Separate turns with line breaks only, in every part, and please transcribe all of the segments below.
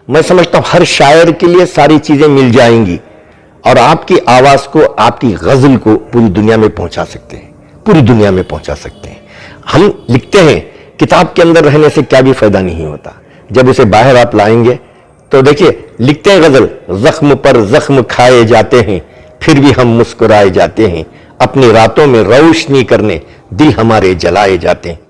میں سمجھتا ہوں ہر شاعر کے لیے ساری چیزیں مل جائیں گی اور آپ کی آواز کو، آپ کی غزل کو پوری دنیا میں پہنچا سکتے ہیں، پوری دنیا میں پہنچا سکتے ہیں۔ ہم لکھتے ہیں، کتاب کے اندر رہنے سے کیا بھی فائدہ نہیں ہوتا، جب اسے باہر آپ لائیں گے تو دیکھیے لکھتے ہیں غزل، زخم پر زخم کھائے جاتے ہیں پھر بھی ہم مسکرائے جاتے ہیں، اپنی راتوں میں روشنی کرنے دل ہمارے جلائے جاتے ہیں۔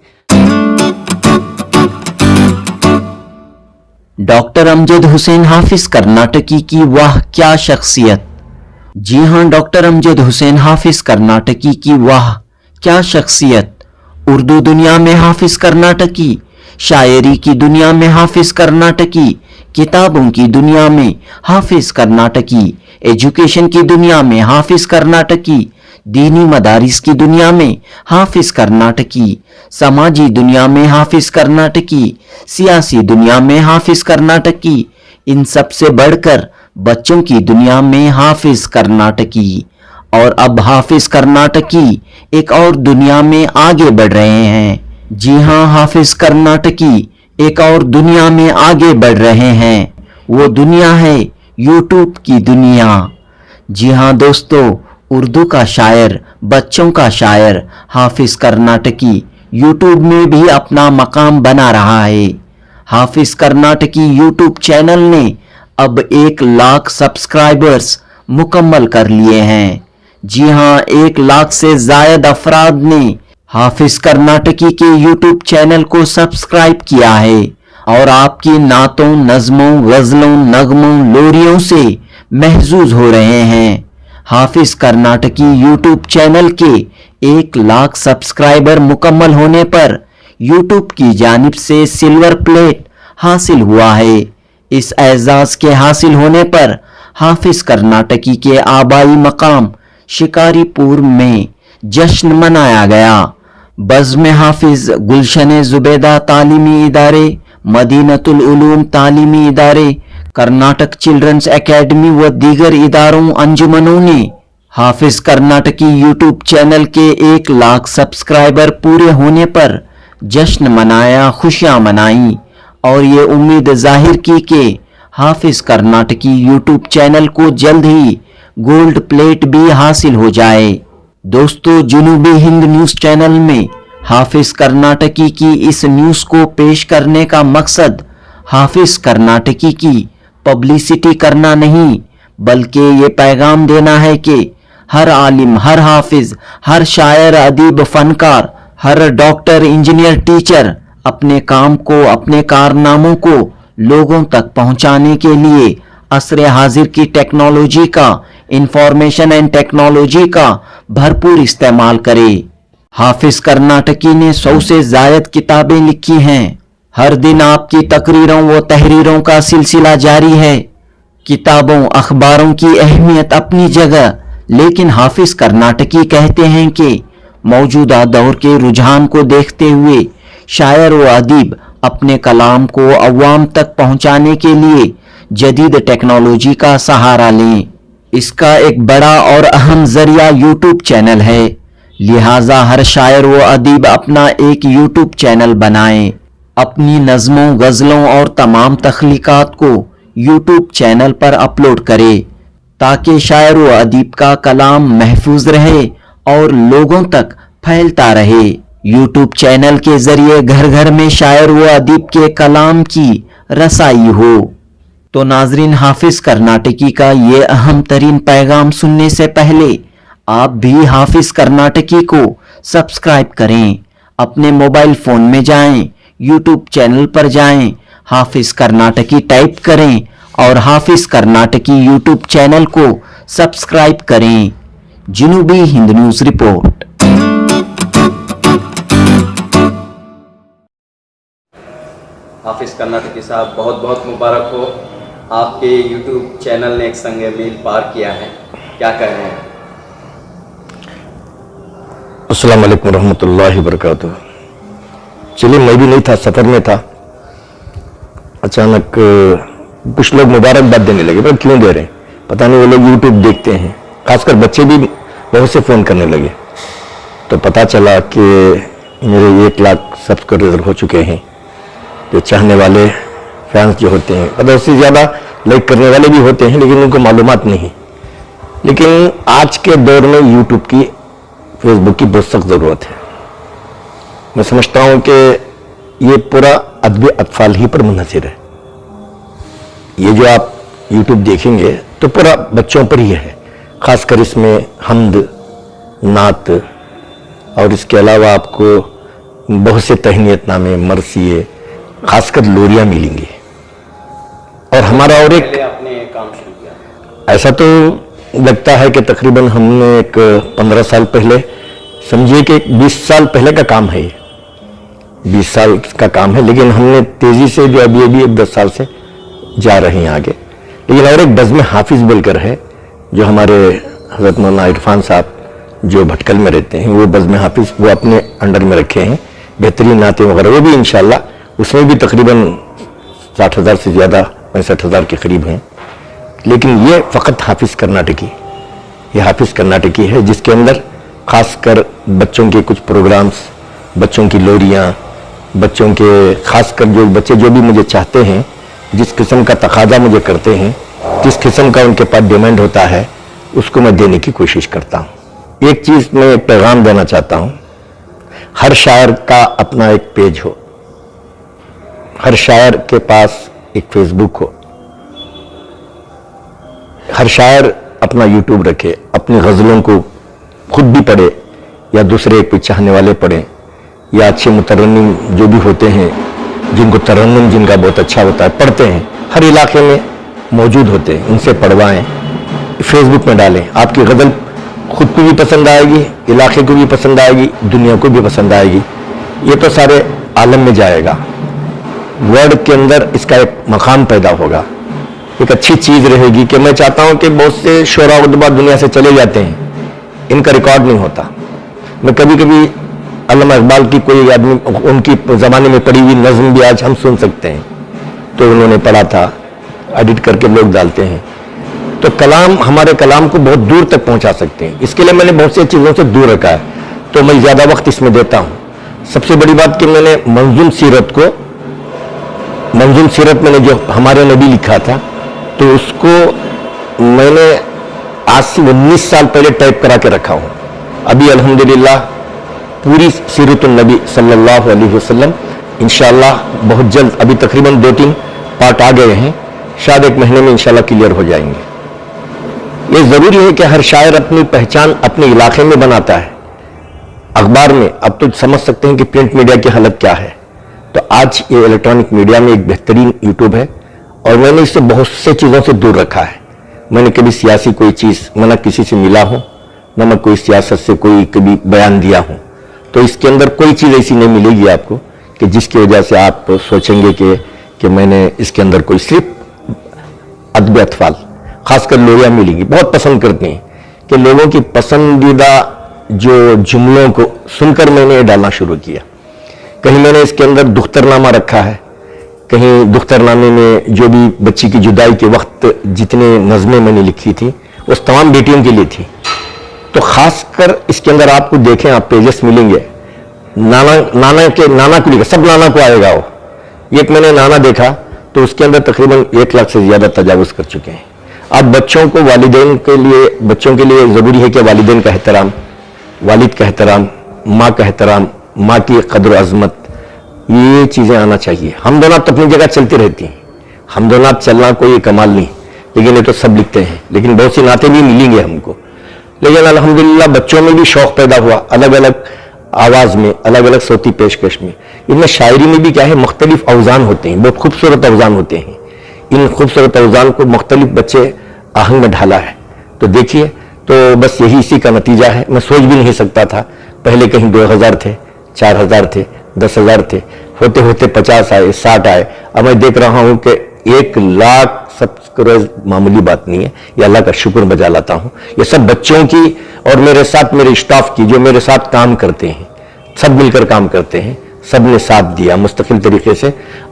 ڈاکٹر امجد حسین حافظ کرناٹکی کی واہ کیا شخصیت۔ جی ہاں، ڈاکٹر امجد حسین حافظ کرناٹکی کی واہ کیا شخصیت۔ اردو دنیا میں حافظ کرناٹکی، شاعری کی دنیا میں حافظ کرناٹکی، کتابوں کی دنیا میں حافظ کرناٹکی، ایجوکیشن کی دنیا میں حافظ کرناٹکی، دینی مدارس کی دنیا میں حافظ کرناٹکی، سماجی دنیا میں حافظ کرناٹکی، سیاسی دنیا میں حافظ کرناٹکی، ان سب سے بڑھ کر بچوں کی دنیا میں حافظ کرناٹکی۔ اور اب حافظ کرناٹکی ایک اور دنیا میں آگے بڑھ رہے ہیں۔ جی ہاں، حافظ کرناٹکی ایک اور دنیا میں آگے بڑھ رہے ہیں، وہ دنیا ہے یوٹیوب کی دنیا۔ جی ہاں دوستو، اردو کا شاعر، بچوں کا شاعر حافظ کرناٹکی یوٹیوب میں بھی اپنا مقام بنا رہا ہے۔ حافظ کرناٹکی یوٹیوب چینل نے اب 1,00,000 سبسکرائبرز مکمل کر لیے ہیں۔ جی ہاں، 1,00,000 سے زائد افراد نے حافظ کرناٹکی کے یوٹیوب چینل کو سبسکرائب کیا ہے اور آپ کی نعتوں، نظموں، غزلوں، نغموں، لوریوں سے محظوظ ہو رہے ہیں۔ حافظ کرناٹکی یوٹیوب چینل کے 1,00,000 سبسکرائبر مکمل ہونے پر یوٹیوب کی جانب سے سلور پلیٹ حاصل ہوا ہے۔ اس اعزاز کے حاصل ہونے پر حافظ کرناٹکی کے آبائی مقام شکاری پور میں جشن منایا گیا۔ بزم حافظ گلشن زبیدہ تعلیمی ادارے، مدینۃ العلوم تعلیمی ادارے، کرناٹک چلڈرنز اکیڈمی و دیگر اداروں انجمنوں نے حافظ کرناٹکی یوٹیوب چینل کے 1,00,000 سبسکرائبر پورے ہونے پر جشن منایا، خوشیاں منائیں اور یہ امید ظاہر کی کہ حافظ کرناٹکی یوٹیوب چینل کو جلد ہی گولڈ پلیٹ بھی حاصل ہو جائے۔ دوستو، جنوبی ہند نیوز چینل میں حافظ کرناٹکی کی اس نیوز کو پیش کرنے کا مقصد حافظ کرناٹکی کی پبلسٹی کرنا نہیں، بلکہ یہ پیغام دینا ہے کہ ہر عالم، ہر حافظ، ہر شاعر، ادیب، فنکار، ہر ڈاکٹر، انجینئر، ٹیچر اپنے کام کو، اپنے کارناموں کو لوگوں تک پہنچانے کے لیے عصر حاضر کی ٹیکنالوجی کا، انفارمیشن اینڈ ٹیکنالوجی کا بھرپور استعمال کرے۔ حافظ کرناٹکی نے 100 سے زائد کتابیں لکھی ہیں۔ ہر دن آپ کی تقریروں و تحریروں کا سلسلہ جاری ہے۔ کتابوں، اخباروں کی اہمیت اپنی جگہ، لیکن حافظ کرناٹکی کہتے ہیں کہ موجودہ دور کے رجحان کو دیکھتے ہوئے شاعر و ادیب اپنے کلام کو عوام تک پہنچانے کے لیے جدید ٹیکنالوجی کا سہارا لیں۔ اس کا ایک بڑا اور اہم ذریعہ یوٹیوب چینل ہے، لہٰذا ہر شاعر و ادیب اپنا ایک یوٹیوب چینل بنائیں، اپنی نظموں، غزلوں اور تمام تخلیقات کو یوٹیوب چینل پر اپلوڈ کرے تاکہ شاعر و ادیب کا کلام محفوظ رہے اور لوگوں تک پھیلتا رہے۔ یوٹیوب چینل کے ذریعے گھر گھر میں شاعر و ادیب کے کلام کی رسائی ہو۔ تو ناظرین، حافظ کرناٹکی کا یہ اہم ترین پیغام سننے سے پہلے آپ بھی حافظ کرناٹکی کو سبسکرائب کریں۔ اپنے موبائل فون میں جائیں، یوٹیوب چینل پر جائیں، حافظ کرناٹکی ٹائپ کریں اور حافظ کرناٹکی یوٹیوب چینل کو سبسکرائب کریں۔ جنوبی ہند نیوز رپورٹ۔
حافظ کرناٹکی صاحب، بہت بہت مبارک ہو، آپ کے یوٹیوب چینل نے ایک سنگ میل پار کیا ہے، کیا کہہ رہے ہیں؟
السلام علیکم ورحمۃ اللہ وبرکاتہ۔ چلیے، میں بھی نہیں تھا، سفر میں تھا، اچانک کچھ لوگ مبارکباد دینے لگے، پر کیوں دے رہے ہیں پتہ نہیں، وہ لوگ یوٹیوب دیکھتے ہیں، خاص کر بچے بھی بہت سے فون کرنے لگے، تو پتہ چلا کہ میرے 1,00,000 سبسکرائبر ہو چکے ہیں۔ جو چاہنے والے फैंस जो होते हैं, और उससे ज़्यादा लाइक करने वाले भी होते हैं, लेकिन उनको मालूमात नहीं। लेकिन आज के दौर में यूट्यूब की, फेसबुक की बहुत सख्त ज़रूरत है। मैं समझता हूँ कि ये पूरा अदब अतफाल ही पर मुनहसर है। ये जो आप यूट्यूब देखेंगे तो पूरा बच्चों पर ही है, खासकर इसमें हम्द, नात, और इसके अलावा आपको बहुत से तहनीतनामे, मरसिए, खासकर लोरियाँ मिलेंगी। और हमारा और एक
पहले आपने काम शुरू किया?
ऐसा तो लगता है कि तकरीबन हमने एक 15 साल पहले, समझिए कि 20 साल पहले का काम है ये, 20 साल का काम है, लेकिन हमने तेजी से जो अभी अभी 10 साल से जा रहे हैं आगे। लेकिन और एक बज़्म हाफिज बोलकर है, जो हमारे हज़रत मौलाना इरफान साहब जो भटकल में रहते हैं, वो बज़्म हाफिज वो अपने अंडर में रखे हैं, बेहतरीन नाते वगैरह, वो भी इंशाल्लाह उसमें भी तकरीबन 60,000 से ज़्यादा, 65,000 के करीब हैं। लेकिन ये फ़कत हाफिज कर्नाटकी, ये हाफिज कर्नाटकी है, जिसके अंदर खासकर बच्चों के कुछ प्रोग्राम्स, बच्चों की लोरियाँ, बच्चों के खासकर जो बच्चे जो भी मुझे चाहते हैं, जिस किस्म का तकाजा मुझे करते हैं, जिस किस्म का उनके पास डिमांड होता है, उसको मैं देने की कोशिश करता हूँ। एक चीज़ मैं एक पैगाम देना चाहता हूँ, हर शायर का अपना एक पेज हो, हर शायर के पास एक फेसबुक हो, हर शायर अपना यूट्यूब रखे, अपनी गज़लों को खुद भी पढ़े या दूसरे कोई चाहने वाले पढ़ें, या अच्छे मुतरन्निम जो भी होते हैं, जिनको तरन्नुम जिनका बहुत अच्छा होता है, पढ़ते हैं, हर इलाके में मौजूद होते हैं, उनसे पढ़वाएं, फेसबुक में डालें। आपकी गज़ल खुद को भी पसंद आएगी, इलाके को भी पसंद आएगी, दुनिया को भी पसंद आएगी, ये तो सारे आलम में जाएगा। वर्ल्ड के अंदर इसका एक मकाम पैदा होगा, एक अच्छी चीज़ रहेगी। कि मैं चाहता हूँ कि बहुत से शोरा उदबा दुनिया से चले जाते हैं, इनका रिकॉर्ड नहीं होता। मैं कभी कभी अल्लामा इकबाल की कोई आदमी, उनकी ज़माने में पढ़ी हुई नज़्म भी आज हम सुन सकते हैं, तो उन्होंने पढ़ा था, एडिट करके लोग डालते हैं। तो कलाम, हमारे कलाम को बहुत दूर तक पहुंचा सकते हैं। इसके लिए मैंने बहुत सी चीज़ों से दूर रखा है, तो मैं ज़्यादा वक्त इसमें देता हूँ। सबसे बड़ी बात कि मैंने मंजूम सीरत को, मंजूम सीरत मैंने जो हमारे नबी लिखा था, तो उसको मैंने आज से 19 साल पहले टाइप करा के रखा हूँ। अभी अल्हम्दुलिल्लाह पूरी सीरतुन नबी सल्लल्लाहु अलैहि वसल्लम इंशाअल्लाह बहुत जल्द, अभी तकरीबन 2-3 पार्ट आ गए हैं, शायद 1 महीने में इंशाअल्लाह क्लियर हो जाएंगे। ये ज़रूरी है कि हर शायर अपनी पहचान अपने इलाके में बनाता है। अखबार में अब तो समझ सकते हैं कि प्रिंट मीडिया की हालत क्या है, तो आज ये इलेक्ट्रॉनिक मीडिया में एक बेहतरीन यूट्यूब है, और मैंने इससे बहुत से चीज़ों से दूर रखा है। मैंने कभी सियासी कोई चीज़, न किसी से मिला हूँ, न मैं कोई सियासत से कोई कभी बयान दिया हूँ, तो इसके अंदर कोई चीज़ ऐसी नहीं मिलेगी आपको कि जिसकी वजह से आप सोचेंगे कि मैंने इसके अंदर कोई, सिर्फ अदब अतफाल, खासकर लोरियाँ मिलेंगी। बहुत पसंद करते हैं कि लोगों की पसंदीदा जो जुमलों को सुनकर मैंने ये डालना शुरू किया। कहीं मैंने इसके अंदर दुख्तरनामा रखा है, कहीं दुख्तरनामे में जो भी बच्ची की जुदाई के वक्त जितने नज़में मैंने लिखी थी, उस तमाम बेटियों के लिए थी। तो खासकर इसके अंदर आपको देखें, आप पेजेस मिलेंगे, नाना को लिखा, सब नाना को आएगा वो। एक मैंने नाना देखा तो उसके अंदर तकरीबन 1 लाख से ज़्यादा तजावुज़ कर चुके हैं। अब बच्चों को, वालिदैन के लिए, बच्चों के लिए ज़रूरी है कि वालिदैन का एहतराम, वालिद का एहतराम, माँ का एहतराम, माँ की कद्र अज़मत, ये चीज़ें आना चाहिए। हमदोनात अपनी जगह चलती रहती हैं, हमदोनात चलना कोई कमाल नहीं, लेकिन ये तो सब लिखते हैं, लेकिन बहुत सी नातें भी मिलेंगे हमको। लेकिन अल्हम्दुलिल्लाह बच्चों में भी शौक़ पैदा हुआ, अलग अलग आवाज़ में, अलग अलग सोती पेशकश में। इनमें शायरी में भी क्या है, मुख्तलिफ अवज़ान होते हैं, बहुत खूबसूरत अवज़ान होते हैं। इन खूबसूरत अवज़ान को मुख्तलिफ बच्चे आहंग में ढाला है, तो देखिए, तो बस यही इसी का नतीजा है। मैं सोच भी नहीं सकता था, पहले कहीं 2000 थे, 4000 थे, 10,000 थे, होते होते 50 आए, 60 आए। अब मैं देख रहा हूँ कि 1 लाख सब्सक्राइब मामूली बात नहीं है, ये अल्लाह का शुक्र बजा लाता हूँ। ये सब बच्चों की और मेरे साथ मेरे स्टाफ की, जो मेरे साथ काम करते हैं, सब मिलकर काम करते हैं, सब ने साथ दिया मुस्तकिल तरीके से,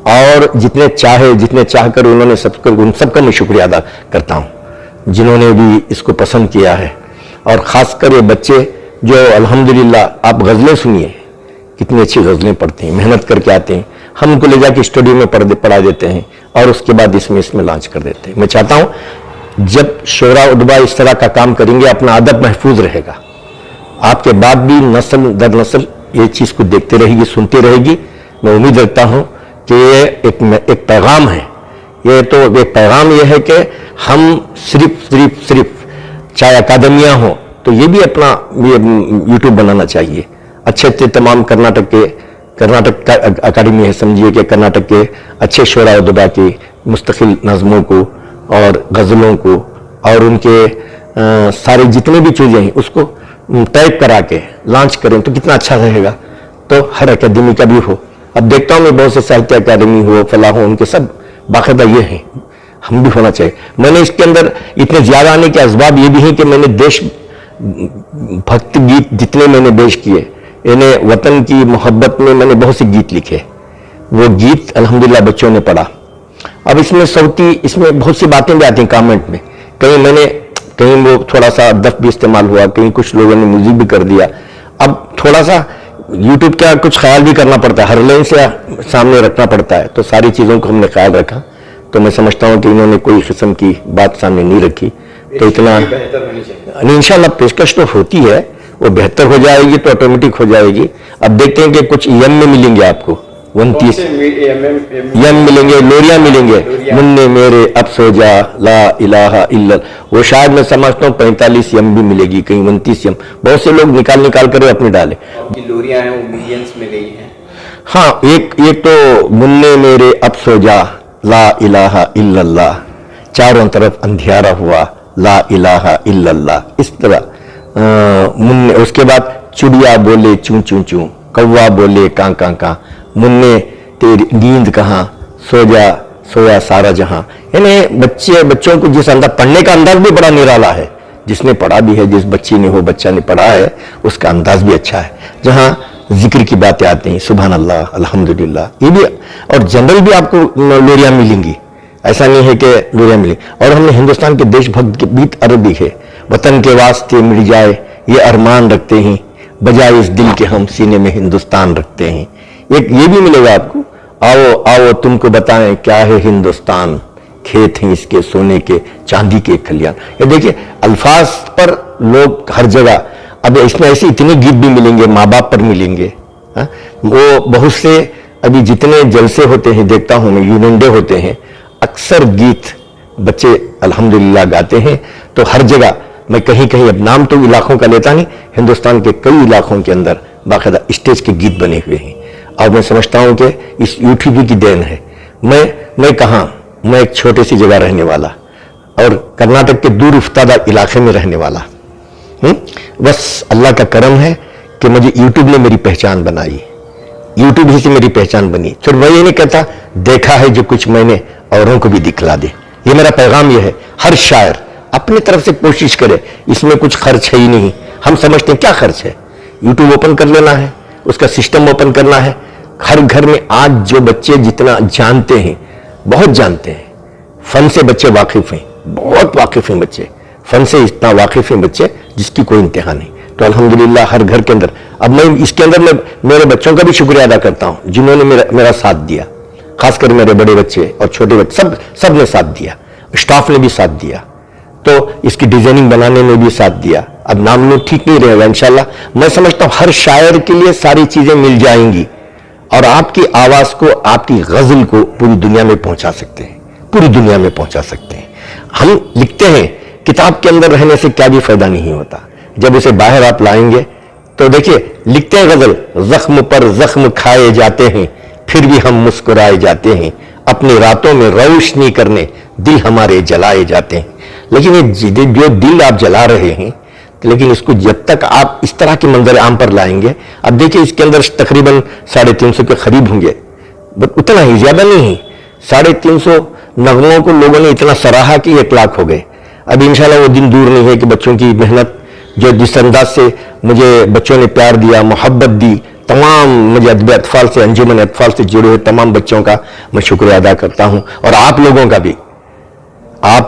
और जितने चाह कर उन्होंने उन सबका मैं शुक्रिया अदा करता हूँ जिन्होंने भी इसको पसंद किया है। और ख़ासकर ये बच्चे जो अल्हम्दुलिल्लाह, आप गज़लें सुनिए, कितनी अच्छी गज़लें पढ़ते हैं, मेहनत करके आते हैं, हम उनको ले जाके स्टूडियो में पढ़ा देते हैं और उसके बाद इसमें लॉन्च कर देते हैं। मैं चाहता हूं जब शोरा उदबा इस तरह का काम करेंगे अपना अदब महफूज रहेगा, आपके बाद भी नस्ल दर नस्ल ये चीज को देखते रहेगी, सुनती रहेगी। मैं उम्मीद रखता हूं कि ये एक पैगाम है, ये तो एक पैगाम ये है कि हम सिर्फ चाहे अकादमियां हो तो ये भी अपना यूट्यूब बनाना चाहिए। अच्छे तमाम कर्नाटक अकादमी है, समझिए कि कर्नाटक के अच्छे शोरा उदबा की मुस्तकिल नज़मों को और गज़लों को और उनके सारे जितने भी चीज़ें हैं उसको टाइप करा के लॉन्च करें तो कितना अच्छा रहेगा। तो हर अकादमी का भी हो, अब देखता हूँ मैं बहुत से साहित्य अकादमी हो, फलाह हो, उनके सब बाकायदा ये हैं, हम भी होना चाहिए। मैंने इसके अंदर इतने ज्यादा आने के असबाब ये भी हैं कि मैंने देश भक्ति गीत जितने मैंने पेश किए, इन्हें वतन की मोहब्बत में मैंने बहुत से गीत लिखे, वो गीत अल्हम्दुलिल्लाह बच्चों ने पढ़ा। अब इसमें बहुत सी बातें भी आती हैं कमेंट में, कहीं वो थोड़ा सा दफ भी इस्तेमाल हुआ, कहीं कुछ लोगों ने म्यूजिक भी कर दिया। अब थोड़ा सा यूट्यूब का कुछ ख्याल भी करना पड़ता है, हर लाइन से सामने रखना पड़ता है, तो सारी चीज़ों को हमने ख्याल रखा। तो मैं समझता हूँ कि इन्होंने कोई किस्म की बात सामने नहीं रखी, तो इतना इंशाल्लाह पेशकश तो होती है, वो बेहतर हो जाएगी तो ऑटोमेटिक हो जाएगी। अब देखते हैं कि कुछ यम में मिलेंगे आपको 29 यम मिलेंगे, लोरियां मिलेंगे, मुन्ने मेरे अब सो जा ला इलाहा इल्ला, वो शायद मैं समझता हूँ 45 यम भी मिलेगी, कहीं 29 यम, बहुत से लोग निकाल कर अपने डाले।
लोरियां हैं वो मिलियंस में गई हैं।
हाँ, एक तो मुन्ने मेरे अब सो जा ला इलाहा इल्लल्लाह, चारों तरफ अंधियारा हुआ ला इलाहा इल्लल्लाह, इस तरह मुन्ने। उसके बाद चिड़िया बोले चूं चूं चूं, कौवा बोले कां कां कां, मुन्ने तेरी नींद कहाँ, सो जा सोया सारा जहां। यानी बच्चों को जिस अंदाज पढ़ने का अंदाज भी बड़ा निराला है, जिसने पढ़ा भी है, जिस बच्चा ने पढ़ा है उसका अंदाज भी अच्छा है। जहां जिक्र की बातें आती हैं, सुभान अल्लाह अल्हम्दुलिल्लाह, ये भी, और जनरल भी आपको लोरियां मिलेंगी, ऐसा नहीं है कि लोरियां मिली। और हमने हिंदुस्तान के देशभक्त के गीत अरबी है, वतन के वास्ते मिट जाए ये अरमान रखते हैं, बजाय इस दिल के हम सीने में हिंदुस्तान रखते हैं। एक ये भी मिलेगा आपको, आओ आओ तुमको बताएं क्या है हिंदुस्तान, खेत हैं इसके सोने के चांदी के खलियान। ये देखिए अल्फाज पर लोग हर जगह, अब इसमें ऐसे इतने गीत भी मिलेंगे, माँ बाप पर मिलेंगे। वो बहुत से अभी जितने जलसे होते हैं देखता हूं मैं, यूनियन डे होते हैं, अक्सर गीत बच्चे अल्हम्दुलिल्लाह गाते हैं। तो हर जगह मैं कहीं अब नाम तो इलाकों का लेता नहीं, हिंदुस्तान के कई इलाकों के अंदर बाकायदा स्टेज के गीत बने हुए हैं। और मैं समझता हूं कि इस यूट्यूब की देन है। मैं कहाँ, मैं एक छोटी सी जगह रहने वाला और कर्नाटक के दूर उफ्तादा इलाके में रहने वाला, बस अल्लाह का करम है कि मुझे यूट्यूब ने मेरी पहचान बनाई, यूट्यूब ही से मेरी पहचान बनी। फिर मैं ये नहीं कहता देखा है जो कुछ मैंने औरों को भी दिखला दे, ये मेरा पैगाम ये है। हर शायर अपनी तरफ से कोशिश करे, इसमें कुछ खर्च है ही नहीं। हम समझते हैं क्या खर्च है, यूट्यूब ओपन कर लेना है, उसका सिस्टम ओपन करना है। हर घर में आज जो बच्चे जितना जानते हैं, बहुत जानते हैं, फन से बच्चे वाकिफ हैं, बहुत वाकिफ हैं बच्चे, फन से इतना वाकिफ हैं बच्चे जिसकी कोई इंतहा नहीं। तो अल्हम्दुलिल्लाह हर घर के अंदर, अब मैं इसके अंदर मैं मेरे बच्चों का भी शुक्रिया अदा करता हूं जिन्होंने मेरा साथ दिया, खासकर मेरे बड़े बच्चे और छोटे बच्चे, सब ने साथ दिया, स्टाफ ने भी साथ दिया, तो इसकी डिजाइनिंग बनाने में भी साथ दिया। अब नाम लोग ठीक नहीं रहेगा इंशाल्लाह। मैं समझता हूं हर शायर के लिए सारी चीजें मिल जाएंगी और आपकी आवाज को, आपकी गजल को पूरी दुनिया में पहुंचा सकते हैं, पूरी दुनिया में पहुंचा सकते हैं। हम लिखते हैं किताब के अंदर रहने से क्या भी फायदा नहीं होता, जब उसे बाहर आप लाएंगे तो देखिए लिखते हैं गजल, जख्म पर जख्म खाए जाते हैं फिर भी हम मुस्कुराए जाते हैं, अपनी रातों में रोशनी करने दिल हमारे जलाए जाते हैं। लेकिन ये जो दिल आप जला रहे हैं, लेकिन इसको जब तक आप इस तरह के मंजर आम पर लाएंगे, अब देखिए इसके अंदर तकरीबन 350 के करीब होंगे, उतना ही, ज्यादा नहीं, 350 नगमों को लोगों ने इतना सराहा कि 1 लाख हो गए। अब इंशाल्लाह वो दिन दूर नहीं है कि बच्चों की मेहनत, जो जिस अंदाज से मुझे बच्चों ने प्यार दिया, मोहब्बत दी, तमाम मुझे अदब अतफाल से, अंजुमन अतफाल से जुड़े हुए तमाम बच्चों का मैं शुक्रिया अदा करता हूं। और आप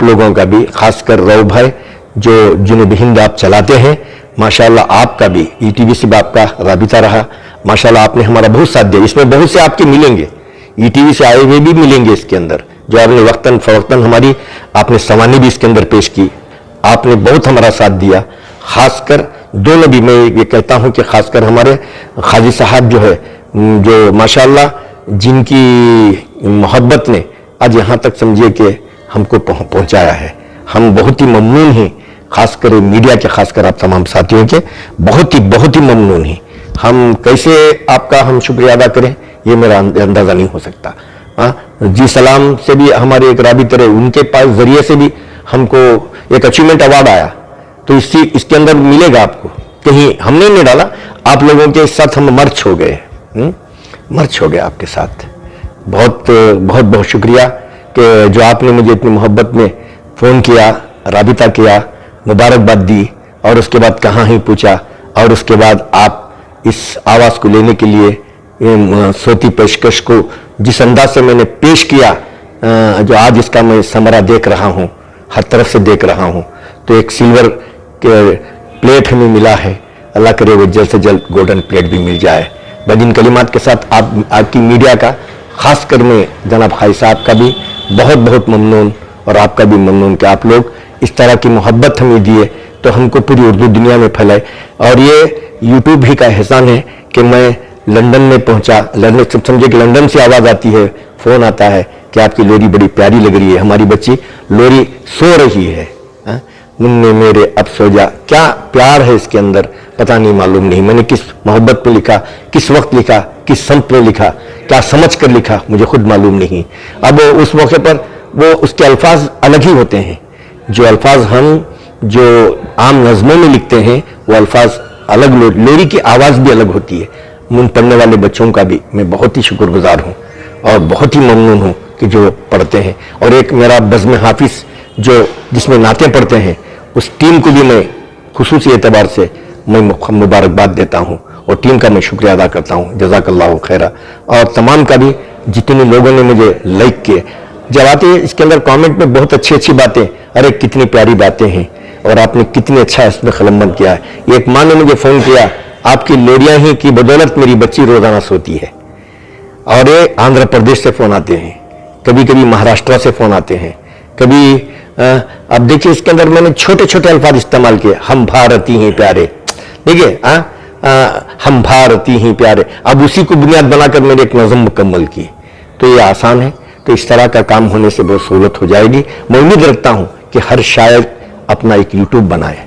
लोगों का भी खासकर रऊ भाई जो जुनूब हिंद आप चलाते हैं, माशाअल्लाह आपका भी ईटीवी से आपका राबिता रहा, माशाल्लाह आपने हमारा बहुत साथ दिया। इसमें बहुत से आपके मिलेंगे, ईटीवी से आए हुए भी मिलेंगे इसके अंदर, जो आपने वक्तन फवक्तन हमारी आपने सवानी भी इसके अंदर पेश की, आपने बहुत हमारा साथ दिया। खासकर दोनों भी, मैं ये कहता हूं कि खासकर हमारे खाजी साहब जो है, जो माशाल्लाह जिनकी मोहब्बत ने आज यहाँ तक समझिए कि हमको पहुंचाया है, हम बहुत ही ममनून हैं। खासकर मीडिया के, खासकर आप तमाम साथियों के बहुत ही ममनून हैं। हम कैसे आपका हम शुक्रिया अदा करें ये मेरा अंदाजा नहीं हो सकता। जी सलाम से भी हमारे एक राबित रहे, उनके पास जरिए से भी हमको एक अचीवमेंट अवार्ड आया, तो इसके अंदर मिलेगा आपको, कहीं हमने नहीं डाला, आप लोगों के साथ हम मर्ज हो गए, मर्ज हो गए आपके साथ। बहुत बहुत बहुत शुक्रिया कि जो आपने मुझे इतनी मोहब्बत में फ़ोन किया, राबिता किया, मुबारकबाद दी, और उसके बाद कहाँ ही पूछा, और उसके बाद आप इस आवाज़ को लेने के लिए सोती पेशकश को जिस अंदाज से मैंने पेश किया, जो आज इसका मैं समरा देख रहा हूँ, हर तरफ से देख रहा हूँ, तो एक सिल्वर के प्लेट हमें मिला है। अल्लाह करे वो जल्द से जल्द गोल्डन प्लेट भी मिल जाए। बदिन कलिमात के साथ आपकी मीडिया का, खासकर मैं जनाब खाई साहब का भी बहुत बहुत ममनून, और आपका भी ममनून कि आप लोग इस तरह की मोहब्बत हमें दिए तो हमको पूरी उर्दू दुनिया में फैलाए। और ये यूट्यूब भी का एहसान है कि मैं लंदन में पहुंचा, लंदन सब समझे कि लंदन से आवाज़ आती है, फ़ोन आता है कि आपकी लोरी बड़ी प्यारी लग रही है, हमारी बच्ची लोरी सो रही है, मुन्ने मेरे अब सो जा। क्या प्यार है इसके अंदर, पता नहीं, मालूम नहीं मैंने किस मोहब्बत में लिखा, किस वक्त लिखा, किस संत में लिखा, क्या समझ कर लिखा, मुझे खुद मालूम नहीं। अब उस मौके पर वो उसके अल्फाज अलग ही होते हैं, जो अल्फाज हम जो आम नज़मों में लिखते हैं वो अल्फाज अलग, लोरी की आवाज़ भी अलग होती है। मुन पढ़ने वाले बच्चों का भी मैं बहुत ही शुक्रगुजार हूँ और बहुत ही ममनून हूँ कि जो पढ़ते हैं। और एक मेरा बज़्म हाफिज जो जिसमें नातें पढ़ते हैं, उस टीम को भी मैं खुसूसी एतबार से मैं मुबारकबाद देता हूँ और टीम का मैं शुक्रिया अदा करता हूँ, जज़ाकल्लाहु खैरा। और तमाम का भी जितने लोगों ने मुझे लाइक किए, जब आते हैं इसके अंदर कमेंट में बहुत अच्छी अच्छी बातें, अरे कितनी प्यारी बातें हैं और आपने कितनी अच्छा इसमें कलमबंद किया है। एक माँ ने मुझे फ़ोन किया, आपकी लोरियां ही की बदौलत मेरी बच्ची रोज़ाना सोती है। और ये आंध्र प्रदेश से फ़ोन आते हैं, कभी कभी महाराष्ट्र से फ़ोन आते हैं, कभी अब देखिए इसके अंदर मैंने छोटे छोटे अल्फाज इस्तेमाल किए, हम भारती हैं प्यारे, देखिए हम भारती हैं प्यारे। अब उसी को बुनियाद बनाकर मैंने एक नज़म मुकम्मल की, तो ये आसान है। तो इस तरह का काम होने से बहुत सहूलत हो जाएगी। मैं उम्मीद रखता हूं कि हर शायर अपना एक यूट्यूब बनाए,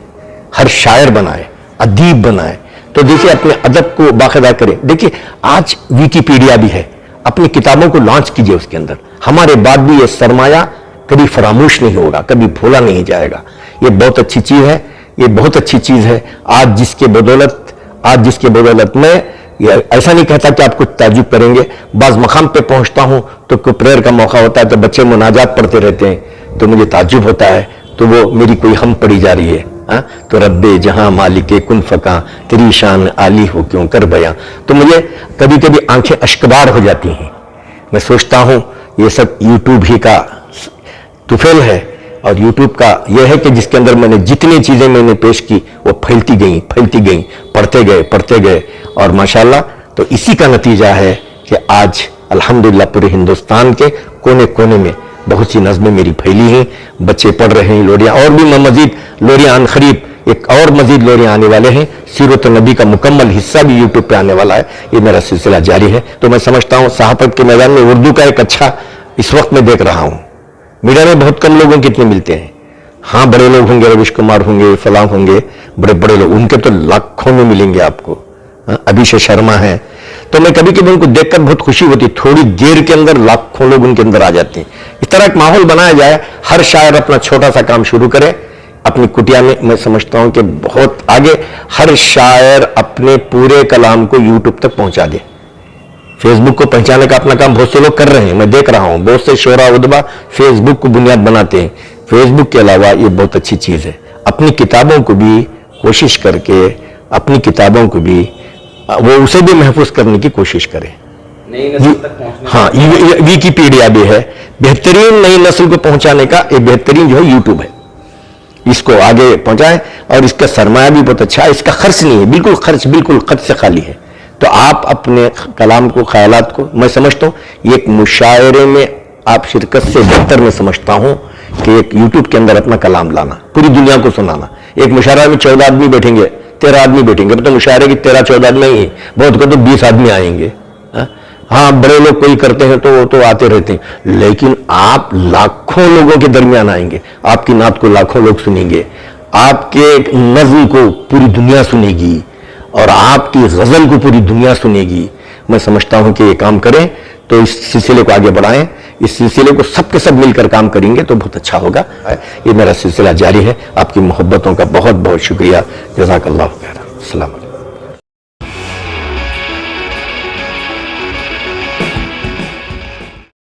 हर शायर बनाए, अदीब बनाए, तो देखिए अपने अदब को बाकायदा करें। देखिए आज विकिपीडिया भी है, अपनी किताबों को लॉन्च कीजिए उसके अंदर। हमारे बाद भी ये सरमाया कभी फरामोश नहीं होगा, कभी भूला नहीं जाएगा। ये बहुत अच्छी चीज है, ये बहुत अच्छी चीज है। आज जिसके बदौलत मैं ऐसा नहीं कहता कि आप कुछ ताजुब करेंगे, बाज मकाम पे पहुंचता हूं तो कोई प्रेयर का मौका होता है तो बच्चे मुनाजात पढ़ते रहते हैं, तो मुझे ताजुब होता है, तो वो मेरी कोई हम पढ़ी जा रही है, तो रब्बे जहां मालिके कुन फका तेरी शान आली हो क्यों कर बयां, तो मुझे कभी कभी आंखें अश्कबार हो जाती हैं। मैं सोचता हूं ये सब यूट्यूब ही का तुफेल है, और यूट्यूब का यह है कि जिसके अंदर मैंने जितनी चीजें मैंने पेश की वो फैलती गई, पढ़ते गए, और माशाल्लाह तो इसी का नतीजा है कि आज अल्हम्दुलिल्लाह पूरे हिंदुस्तान के कोने कोने में बहुत सी नज़में मेरी फैली हैं, बच्चे पढ़ रहे हैं लोरियां, और भी मजीद लोरियां आन खरीब, एक और मजीद लोरियां आने वाले हैं। सीरत नबी का मुकम्मल हिस्सा भी यूट्यूब पे आने वाला है, ये मेरा सिलसिला जारी है। तो मैं समझता हूँ सहाफत के मैदान में उर्दू का एक अच्छा इस वक्त मैं देख रहा हूँ। मीडिया में बहुत कम लोगों कितने मिलते हैं, हाँ बड़े लोग होंगे, रविश कुमार होंगे, फलां होंगे, बड़े लोग, उनके तो लाखों में मिलेंगे आपको। अभिषेक शर्मा है, तो मैं कभी कभी उनको देखकर बहुत खुशी होती, थोड़ी देर के अंदर लाखों लोग उनके अंदर आ जाते हैं। इस तरह एक माहौल बनाया जाए, हर शायर अपना छोटा सा काम शुरू करे अपनी कुटिया में। मैं समझता हूं कि बहुत आगे हर शायर अपने पूरे कलाम को यूट्यूब तक पहुंचा दे। फेसबुक को पहुंचाने का अपना काम बहुत से लोग कर रहे हैं, मैं देख रहा हूं, बहुत से शोरा उदबा फेसबुक को बुनियाद बनाते हैं। फेसबुक के अलावा ये बहुत अच्छी चीज है, अपनी किताबों को भी कोशिश करके, अपनी किताबों को भी वो उसे भी महफूज करने की कोशिश करें।
नई नस्ल तक पहुंचने,
हाँ विकिपीडिया भी है, बेहतरीन नई नस्ल को पहुंचाने का एक बेहतरीन जो है यूट्यूब है, इसको आगे पहुंचाएं। और इसका सरमाया भी बहुत अच्छा है, इसका खर्च नहीं है, बिल्कुल खर्च से खाली है। تو آپ اپنے کلام کو، خیالات کو، میں سمجھتا ہوں یہ ایک مشاعرے میں آپ شرکت سے بہتر میں سمجھتا ہوں کہ ایک یوٹیوب کے اندر اپنا کلام لانا، پوری دنیا کو سنانا. ایک مشاعرہ میں 14 آدمی بیٹھیں گے، 13 آدمی بیٹھیں گے، تو مشاعرے کی 13-14 آدمی نہیں، بہت کو تو 20 آدمی آئیں گے. ہاں بڑے لوگ کوئی کرتے ہیں تو وہ تو آتے رہتے ہیں، لیکن آپ لاکھوں لوگوں کے درمیان آئیں گے. آپ کی نعت کو لاکھوں لوگ سنیں گے، آپ کے نظم کو پوری دنیا سنے گی، اور آپ کی غزل کو پوری دنیا سنے گی. میں سمجھتا ہوں کہ یہ کام کریں تو اس سلسلے کو آگے بڑھائیں. اس سلسلے کو سب کے سب مل کر کام کریں گے تو بہت اچھا ہوگا. یہ میرا سلسلہ جاری ہے. آپ کی محبتوں کا بہت بہت شکریہ. جزاک اللہ خیر. السلام علیکم.